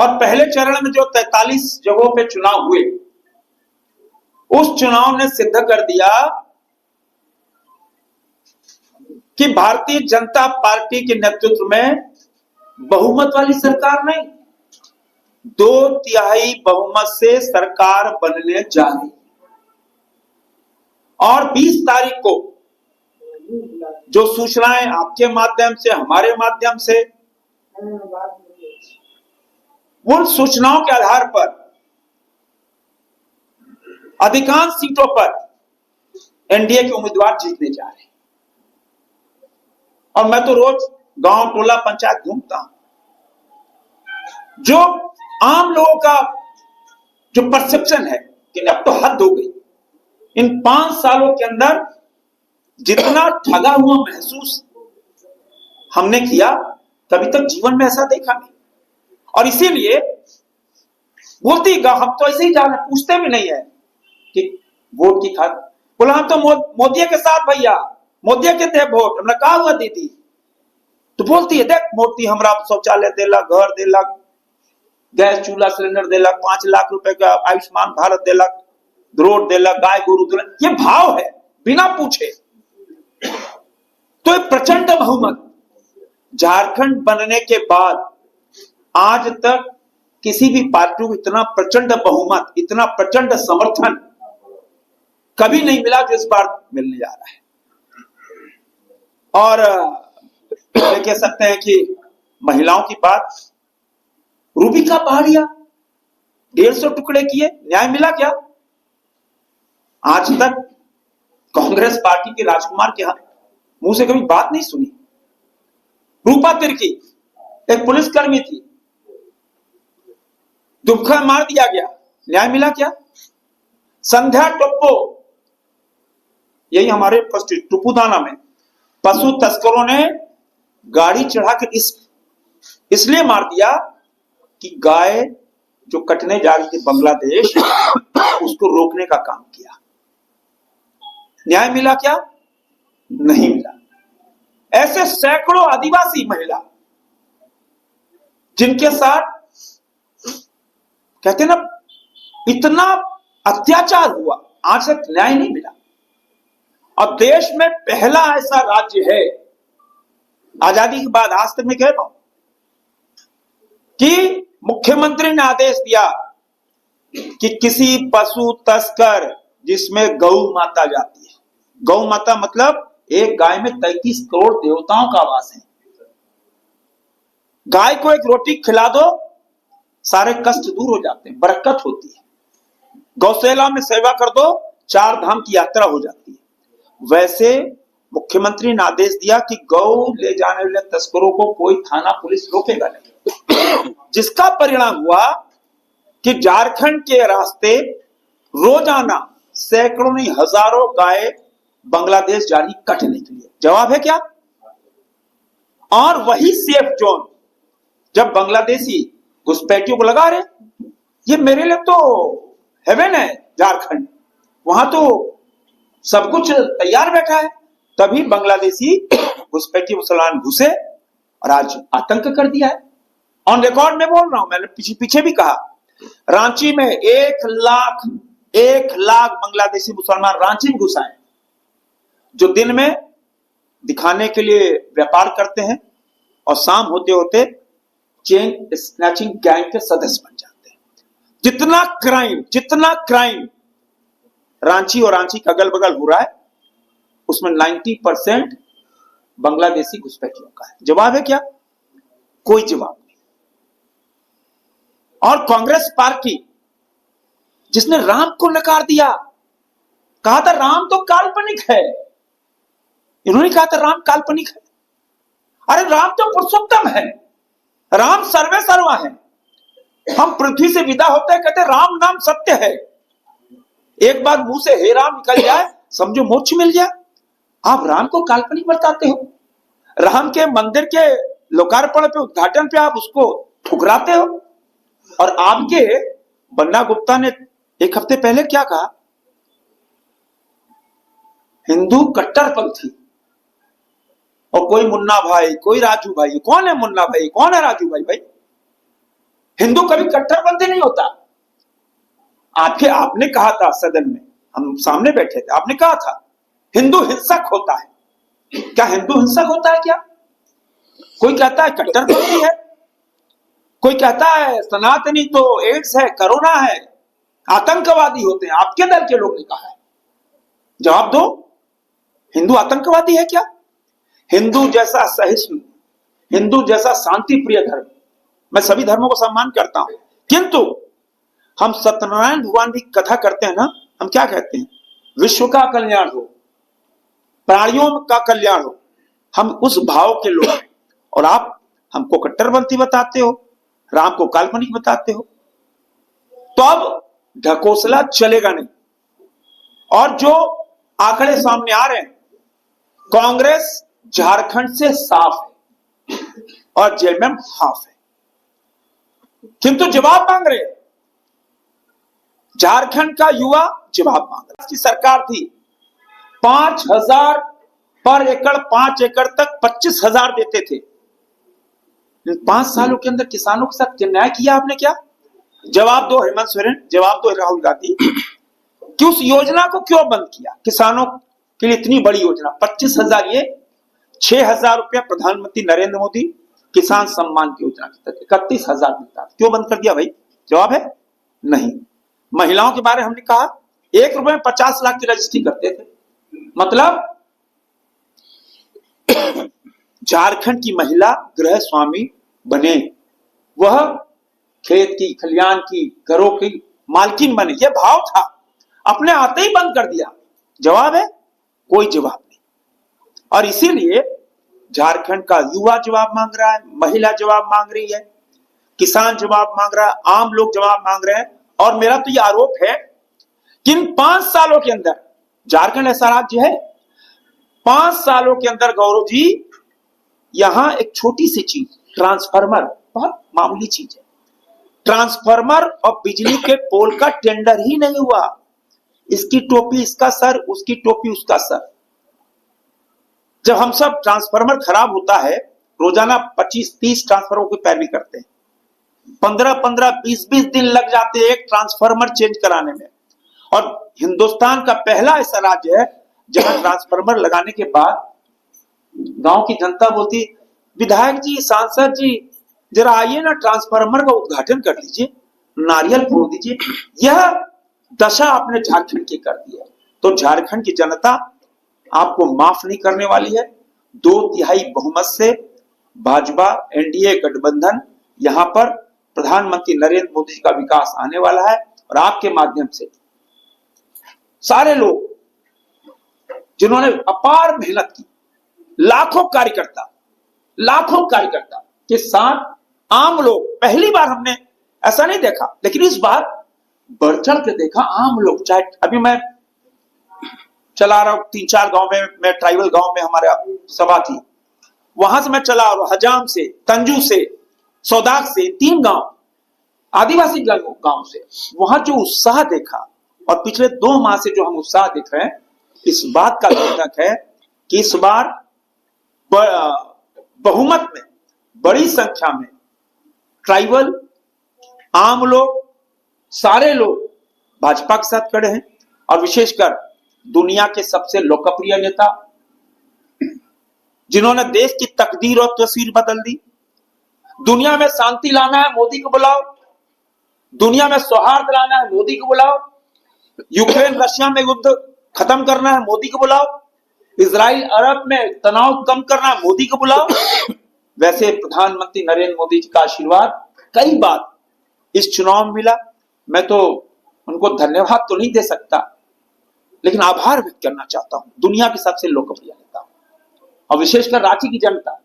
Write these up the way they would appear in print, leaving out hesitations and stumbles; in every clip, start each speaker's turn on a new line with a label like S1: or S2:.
S1: और पहले चरण में जो 43 जगहों पे चुनाव हुए, उस चुनाव ने सिद्ध कर दिया कि भारतीय जनता पार्टी के नेतृत्व में बहुमत वाली सरकार नहीं, 2/3 बहुमत से सरकार बनने जा रही। और 20 तारीख को जो सूचनाएं आपके माध्यम से, हमारे माध्यम से, उन सूचनाओं के आधार पर अधिकांश सीटों पर एनडीए के उम्मीदवार जीतने जा रहे हैं। और मैं तो रोज गांव, टोला, पंचायत घूमता हूं। जो आम लोगों का जो परसेप्शन है कि अब तो हद हो गई, इन 5 सालों के अंदर जितना ठगा हुआ महसूस हमने किया, कभी तक जीवन में ऐसा देखा नहीं। और इसीलिए बोलती हम तो ऐसे ही जाने, पूछते भी नहीं है कि वोट की खातिर। बोला हम तो मोदी के साथ भैया, मोदी के थे वोट, हमने कहा हुआ दीदी। तो बोलती है देख मोदी हमरा शौचालय देलक, घर देलक, गैस चूल्हा सिलेंडर देलक, 5 लाख रुपए का आयुष्मान भारत देलक, रोड देलक, गाय गोरू देलक। ये भाव है बिना पूछे। तो एक प्रचंड बहुमत झारखंड बनने के बाद आज तक किसी भी पार्टी को इतना प्रचंड बहुमत, इतना प्रचंड समर्थन कभी नहीं मिला जो इस बार मिलने जा रहा है। और कह सकते हैं कि महिलाओं की बात, रूबी का पहाड़िया 150 टुकड़े किए, न्याय मिला क्या? आज तक कांग्रेस पार्टी के राजकुमार के मुंह से कभी बात नहीं सुनी। रूपा तिर्की एक पुलिसकर्मी थी, दुबका मार दिया गया, न्याय मिला क्या? संध्या टोप्पो, यही हमारे टुपुदाना में पशु तस्करों ने गाड़ी चढ़ा के इसलिए मार दिया कि गाय जो कटने जा रही थी बांग्लादेश, उसको रोकने का काम किया। न्याय मिला क्या? नहीं मिला। ऐसे सैकड़ों आदिवासी महिला जिनके साथ कहते ना इतना अत्याचार हुआ, आज तक न्याय नहीं मिला। अब देश में पहला ऐसा राज्य है आजादी के बाद, आज तक मैं कह रहा हूं कि मुख्यमंत्री ने आदेश दिया कि किसी पशु तस्कर जिसमें गौ माता जाती है, गौ माता मतलब एक गाय में 33 करोड़ देवताओं का वास है। गाय को एक रोटी खिला दो, सारे कष्ट दूर हो जाते हैं, बरकत होती है। गौशाला में सेवा कर दो, 4 धाम की यात्रा हो जाती है। वैसे मुख्यमंत्री ने आदेश दिया कि गौ ले जाने वाले तस्करों को कोई थाना पुलिस रोकेगा नहीं, जिसका परिणाम हुआ कि झारखंड के रास्ते रोजाना सैकड़ों नहीं हजारों गाय बांग्लादेश जा रही कटने के लिए। जवाब है क्या? और वही सेफ जोन जब बांग्लादेशी घुसपैठियों को लगा रहे, ये मेरे लिए तो हेवन है झारखंड, वहां तो सब कुछ तैयार बैठा है। तभी बांग्लादेशी घुसपैठी मुसलमान घुसे और आज आतंक कर दिया है। ऑन रिकॉर्ड में बोल रहा हूं, मैंने पीछे भी कहा, रांची में 1 लाख बांग्लादेशी मुसलमान रांची में घुस आए, जो दिन में दिखाने के लिए व्यापार करते हैं और शाम होते होते चेन स्नैचिंग गैंग के सदस्य बन जाते हैं। जितना क्राइम रांची और रांची के अगल बगल हो रहा है, उसमें 90% बांग्लादेशी घुसपैठियों का है। जवाब है क्या? कोई जवाब नहीं। और कांग्रेस पार्टी जिसने राम को नकार दिया, कहा था राम तो काल्पनिक है, इन्होंने कहा था राम काल्पनिक है। अरे राम तो पुरुषोत्तम है, राम सर्वे सर्वा है। हम पृथ्वी से विदा होते हैं, कहते राम नाम सत्य है। एक बार मुंह से हे राम निकल जाए, समझो मोक्ष मिल गया। आप राम को काल्पनिक बताते हो, राम के मंदिर के लोकार्पण पे, उद्घाटन पे आप उसको ठुकराते हो। और आपके बन्ना गुप्ता ने 1 हफ्ते पहले क्या कहा? हिंदू कट्टरपंथी, और कोई मुन्ना भाई, कोई राजू भाई। कौन है मुन्ना भाई, कौन है राजू भाई? भाई हिंदू कभी कट्टरपंथी नहीं होता। आपने कहा था सदन में, हम सामने बैठे थे, आपने कहा था हिंदू हिंसक होता है। क्या हिंदू हिंसक होता है क्या? कोई कहता है कट्टरपंथी है, कोई कहता है सनातनी तो एड्स है, कोरोना है, आतंकवादी होते हैं। आपके दल के लोग ने कहा है। जवाब दो, हिंदू आतंकवादी है क्या? हिंदू जैसा सहिष्णु, हिंदू जैसा शांति प्रिय धर्म, मैं सभी धर्मों को सम्मान करता हूं, किंतु हम सत्यनारायण भगवान की कथा करते हैं ना, हम क्या कहते हैं? विश्व का कल्याण हो, प्राणियों का कल्याण हो। हम उस भाव के लोग हैं, और आप हमको कट्टरपंथी बताते हो, राम को काल्पनिक बताते हो। तो अब ढकोसला चलेगा नहीं। और जो आंकड़े सामने आ रहे हैं, कांग्रेस झारखंड से साफ है और जेएमएम हाफ है, किंतु जवाब मांग रहे हैं। झारखंड का युवा जवाब मांग रहा है। की सरकार थी, 5,000 पर एकड़, 5 एकड़ तक 25,000 देते थे। 5 सालों के अंदर किसानों के साथ न्याय किया आपने क्या? जवाब दो हेमंत सोरेन, जवाब दो राहुल गांधी, कि उस योजना को क्यों बंद किया? किसानों के लिए इतनी बड़ी योजना, 25,000 ये, 6,000 रुपया प्रधानमंत्री नरेंद्र मोदी किसान सम्मान की योजना के तहत 31,000 मिलता, क्यों बंद कर दिया भाई? जवाब है नहीं। महिलाओं के बारे में हमने कहा, 1 रुपए में 50 लाख की रजिस्ट्री करते थे। मतलब झारखंड की महिला गृह स्वामी बने, वह खेत की, खलियान की, घरों की मालकिन बने, यह भाव था। अपने आते ही बंद कर दिया। जवाब है कोई जवाब नहीं। और इसीलिए झारखंड का युवा जवाब मांग रहा है, महिला जवाब मांग रही है, किसान जवाब मांग रहा है, आम लोग जवाब मांग रहे हैं। और मेरा तो यह आरोप है कि इन 5 सालों के अंदर, झारखंड ऐसा राज्य है, 5 सालों के अंदर गौरव जी, यहां एक छोटी सी चीज, ट्रांसफार्मर, बहुत मामूली चीज है, ट्रांसफार्मर और बिजली के पोल का टेंडर ही नहीं हुआ। इसकी टोपी इसका सर, उसकी टोपी उसका सर। जब हम सब ट्रांसफार्मर खराब होता है, रोजाना 25-30 ट्रांसफार्मर की पैरवी करते हैं, 15-15, 20-20 दिन लग जाते हैं एक ट्रांसफार्मर चेंज कराने में। और हिंदुस्तान का पहला ऐसा राज्य है जहां ट्रांसफार्मर लगाने के बाद गांव की जनता बोलती, विधायक जी, सांसद जी, जरा आइए ना, ट्रांसफार्मर का उद्घाटन कर लीजिए, नारियल फोड़ दीजिए। यह दशा आपने झारखंड की कर दी है। तो झारखंड की जनता आपको माफ नहीं करने वाली है। 2/3 बहुमत से भाजपा एनडीए गठबंधन, यहां पर प्रधानमंत्री नरेंद्र मोदी जी का विकास आने वाला है। और आपके माध्यम से सारे लोग जिन्होंने अपार मेहनत की, लाखों कार्यकर्ता के साथ आम लोग, पहली बार हमने ऐसा नहीं देखा, लेकिन इस बार बढ़ चढ़ के देखा। आम लोग, चाहे अभी मैं चला रहा हूं 3-4 गांव में, मैं ट्राइबल गांव में हमारे सभा थी, वहां से मैं चला रहा हूं, हजाम से, तंजू से, सौदाग से, 3 गांव आदिवासी गांव से, वहां जो उत्साह देखा, और पिछले 2 माह से जो हम उत्साह देख रहे हैं, इस बात का द्योतक है कि इस बार बहुमत में, बड़ी संख्या में ट्राइबल, आम लोग, सारे लोग भाजपा के साथ खड़े हैं। और विशेषकर दुनिया के सबसे लोकप्रिय नेता, जिन्होंने देश की तकदीर और तस्वीर बदल दी। दुनिया में शांति लाना है, मोदी को बुलाओ। दुनिया में सौहार्द लाना है, मोदी को बुलाओ। यूक्रेन रशिया में युद्ध खत्म करना है, मोदी को बुलाओ। इजराइल अरब में तनाव कम करना है, मोदी को बुलाओ। वैसे प्रधानमंत्री नरेंद्र मोदी जी का आशीर्वाद कई बार इस चुनाव में मिला। मैं तो उनको धन्यवाद तो नहीं दे सकता, लेकिन आभार व्यक्त करना चाहता हूं। दुनिया के सबसे लोकप्रिय नेता, और विशेषकर रांची की जनता,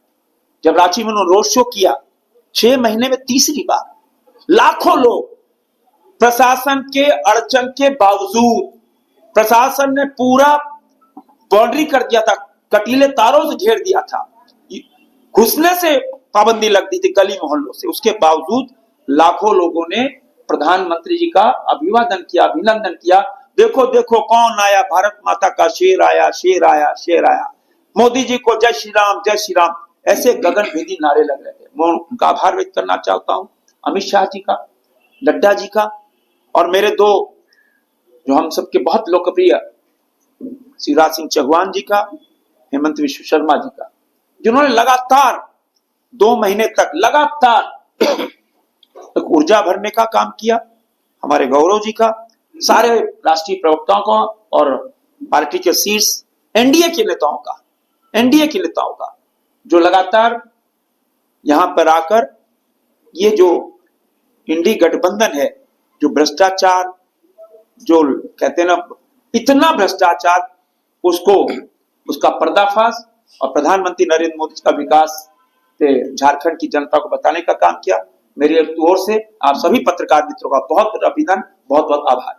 S1: जब रांची में उन्होंने रोड शो किया, 6 महीने में तीसरी बार लाखों लोग, प्रशासन के अड़चन के बावजूद, प्रशासन ने पूरा बाउंड्री कर दिया था, कटीले तारों से घेर दिया था, घुसने से पाबंदी लग दी थी गली मोहल्लों से, उसके बावजूद लाखों लोगों ने प्रधानमंत्री जी का अभिवादन किया, अभिनंदन किया। देखो देखो कौन आया, भारत माता का शेर आया, शेर आया, शेर आया, मोदी जी को जय श्री राम, जय श्री राम, ऐसे गगनभेदी नारे लग रहे थे। मैं उनका आभार व्यक्त करना चाहता हूं। अमित शाह जी का, नड्डा जी का, और मेरे दो जो हम सबके बहुत लोकप्रिय शिवराज सिंह चौहान जी का, हेमंत विश्व शर्मा जी का, जिन्होंने लगातार 2 महीने तक लगातार एक ऊर्जा भरने का काम किया। हमारे गौरव जी का, सारे राष्ट्रीय प्रवक्ताओं का और पार्टी के शीर्ष एनडीए के नेताओं का जो लगातार यहां पर आकर ये जो इंडी गठबंधन है, जो भ्रष्टाचार, जो कहते हैं ना इतना भ्रष्टाचार, उसका पर्दाफाश और प्रधानमंत्री नरेंद्र मोदी का विकास से झारखंड की जनता को बताने का काम किया। मेरी ओर से आप सभी पत्रकार मित्रों का बहुत बहुत अभिनंदन, बहुत बहुत आभार।